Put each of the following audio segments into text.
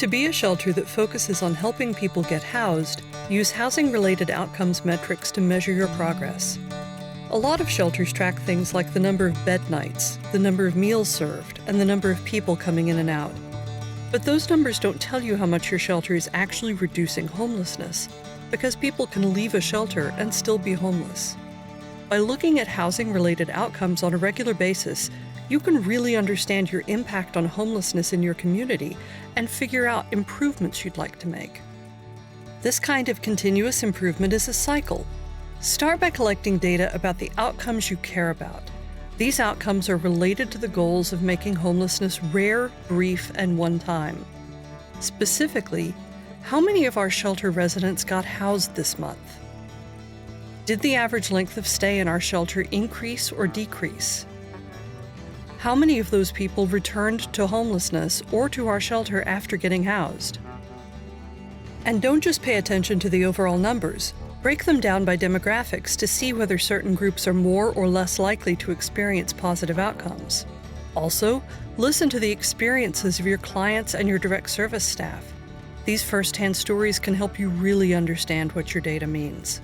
To be a shelter that focuses on helping people get housed, use housing-related outcomes metrics to measure your progress. A lot of shelters track things like the number of bed nights, the number of meals served, and the number of people coming in and out. But those numbers don't tell you how much your shelter is actually reducing homelessness, because people can leave a shelter and still be homeless. By looking at housing-related outcomes on a regular basis, you can really understand your impact on homelessness in your community and figure out improvements you'd like to make. This kind of continuous improvement is a cycle. Start by collecting data about the outcomes you care about. These outcomes are related to the goals of making homelessness rare, brief, and one-time. Specifically, how many of our shelter residents got housed this month? Did the average length of stay in our shelter increase or decrease? How many of those people returned to homelessness or to our shelter after getting housed? And don't just pay attention to the overall numbers. Break them down by demographics to see whether certain groups are more or less likely to experience positive outcomes. Also, listen to the experiences of your clients and your direct service staff. These first-hand stories can help you really understand what your data means.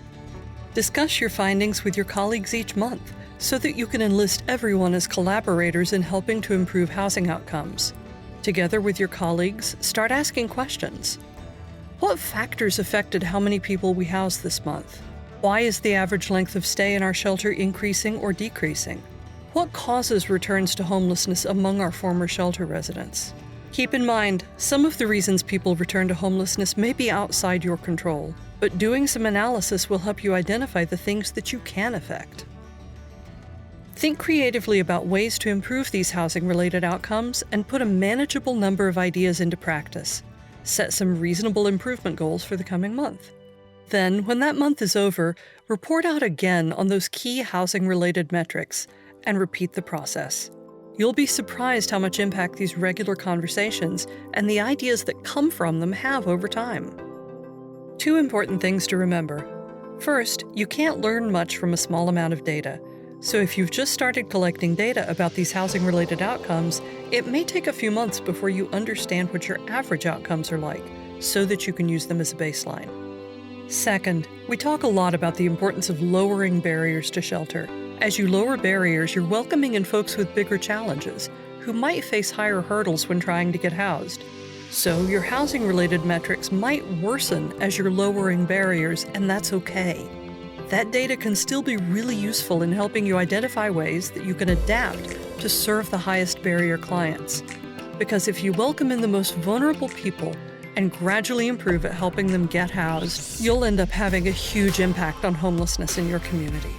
Discuss your findings with your colleagues each month so that you can enlist everyone as collaborators in helping to improve housing outcomes. Together with your colleagues, start asking questions. What factors affected how many people we housed this month? Why is the average length of stay in our shelter increasing or decreasing? What causes returns to homelessness among our former shelter residents? Keep in mind, some of the reasons people return to homelessness may be outside your control, but doing some analysis will help you identify the things that you can affect. Think creatively about ways to improve these housing-related outcomes and put a manageable number of ideas into practice. Set some reasonable improvement goals for the coming month. Then, when that month is over, report out again on those key housing-related metrics and repeat the process. You'll be surprised how much impact these regular conversations and the ideas that come from them have over time. Two important things to remember. First, you can't learn much from a small amount of data. So if you've just started collecting data about these housing-related outcomes, it may take a few months before you understand what your average outcomes are like, so that you can use them as a baseline. Second, we talk a lot about the importance of lowering barriers to shelter. As you lower barriers, you're welcoming in folks with bigger challenges, who might face higher hurdles when trying to get housed. So your housing-related metrics might worsen as you're lowering barriers, and that's okay. That data can still be really useful in helping you identify ways that you can adapt to serve the highest barrier clients. Because if you welcome in the most vulnerable people and gradually improve at helping them get housed, you'll end up having a huge impact on homelessness in your community.